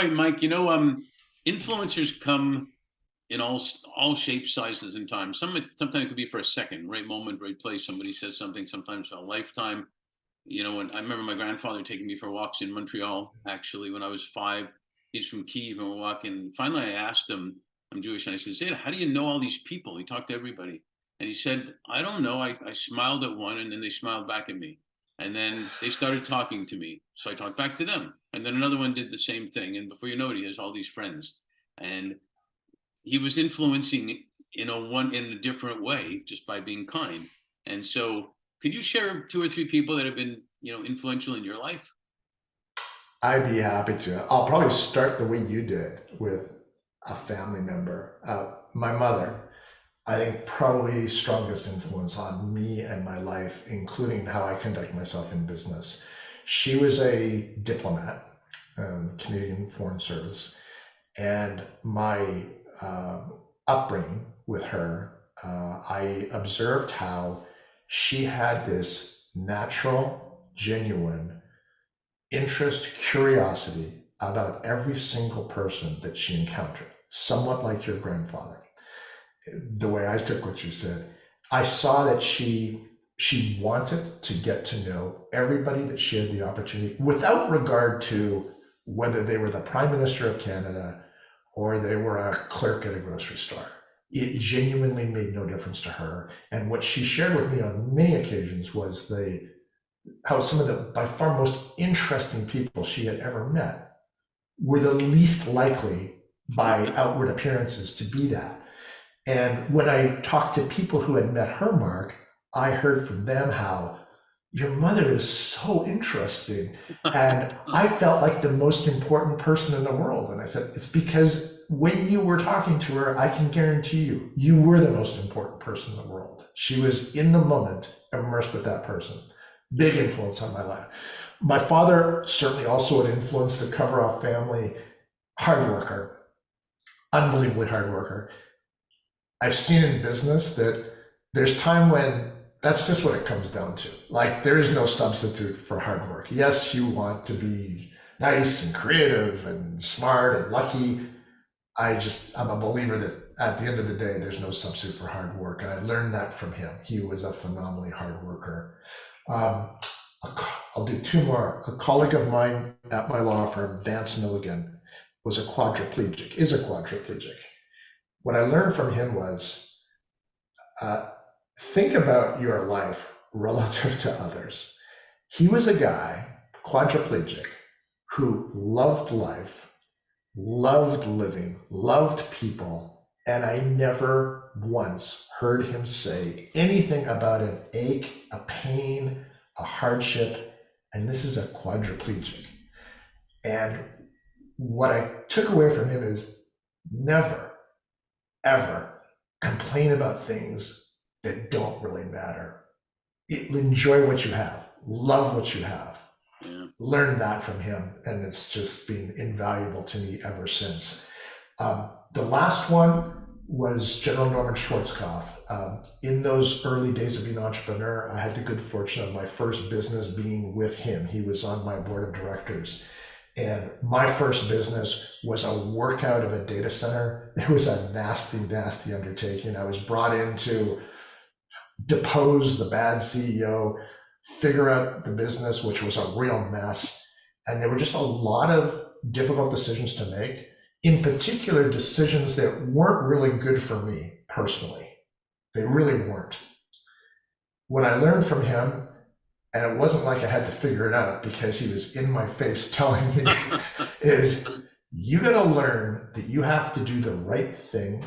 right, Mike. Influencers come in all shapes, sizes, and times. Sometimes it could be for a second, right moment, right place. Somebody says something. Sometimes for a lifetime. When I remember my grandfather taking me for walks in Montreal, actually, when I was 5. He's from Kiev, and we're walking. Finally, I asked him, I'm Jewish, and I said, Zeta, how do you know all these people? He talked to everybody. And he said, I don't know. I smiled at one, and then they smiled back at me. And then they started talking to me. So I talked back to them. And then another one did the same thing. And before you know it, he has all these friends. And he was influencing in a different way just by being kind. And so could you share 2 or 3 people that have been, influential in your life? I'd be happy to. I'll probably start the way you did with a family member. My mother, I think, probably the strongest influence on me and my life, including how I conduct myself in business. She was a diplomat, Canadian Foreign Service, and my upbringing with her, I observed how she had this natural, genuine interest, curiosity about every single person that she encountered, somewhat like your grandfather. The way I took what you said, I saw that she wanted to get to know everybody that she had the opportunity, without regard to whether they were the Prime Minister of Canada or they were a clerk at a grocery store. It genuinely made no difference to her. And what she shared with me on many occasions was how some of the by far most interesting people she had ever met were the least likely by outward appearances to be that. And when I talked to people who had met her, Mark, I heard from them how your mother is so interesting. And I felt like the most important person in the world. And I said, it's because when you were talking to her, I can guarantee you were the most important person in the world. She was in the moment, immersed with that person. Big influence on my life. My father certainly also an influence to cover off family, hard worker, unbelievably hard worker. I've seen in business that there's time when that's just what it comes down to. Like, there is no substitute for hard work. Yes, you want to be nice and creative and smart and lucky. I'm a believer that at the end of the day, there's no substitute for hard work. And I learned that from him. He was a phenomenally hard worker. I'll do 2 more. A colleague of mine at my law firm, Vance Milligan, is a quadriplegic. What I learned from him was, think about your life relative to others. He was a guy, quadriplegic, who loved life, loved living, loved people, and I never once heard him say anything about an ache, a pain, a hardship, and this is a quadriplegic. And what I took away from him is never, ever complain about things that don't really matter. Enjoy what you have, love what you have. Yeah. Learn that from him, and it's just been invaluable to me ever since. The last one was General Norman Schwarttkopf. In those early days of being an entrepreneur, I had the good fortune of my first business being with him. He was on my board of directors. And my first business was a workout of a data center. It was a nasty, nasty undertaking. I was brought in to depose the bad CEO, figure out the business, which was a real mess. And there were just a lot of difficult decisions to make, in particular, decisions that weren't really good for me personally. They really weren't. What I learned from him, and it wasn't like I had to figure it out because he was in my face telling me, is you got to learn that you have to do the right thing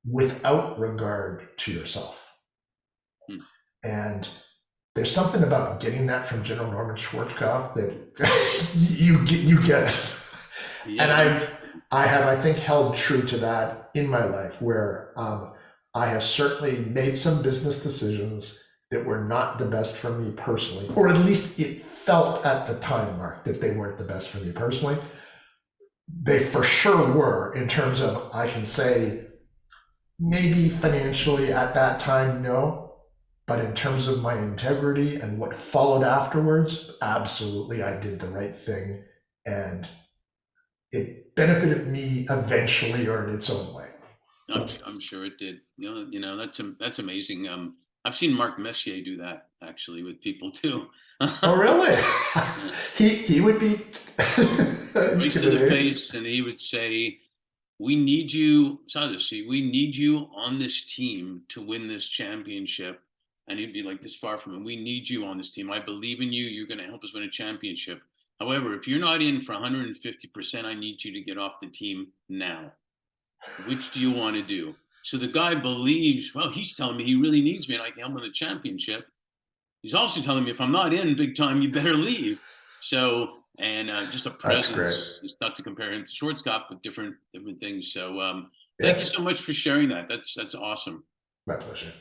without regard to yourself. And there's something about getting that from General Norman Schwarttkopf that you get it. Yeah. And I think, held true to that in my life, where I have certainly made some business decisions that were not the best for me personally, or at least it felt at the time, Mark, that they weren't the best for me personally. They for sure were, in terms of, I can say, maybe financially at that time, no, but in terms of my integrity and what followed afterwards, absolutely, I did the right thing. And it benefited me eventually or in its own way. I'm sure it did. That's amazing. I've seen Mark Messier do that actually with people too. Oh, really? He would be Right to the intimidating. face, and he would say, "We need you, Sadasi. We need you on this team to win this championship." And he'd be like this far from him. "We need you on this team. I believe in you. You're going to help us win a championship. However, if you're not in for 150%, I need you to get off the team now. Which do you want to do?" So the guy believes, well, he's telling me he really needs me and I can help win the championship. He's also telling me if I'm not in big time, you better leave. So, and just a That's great. presence. It's not to compare him to Schwarttkopf, but different things. So, thank you Yeah, so much for sharing that. That's awesome. my pleasure.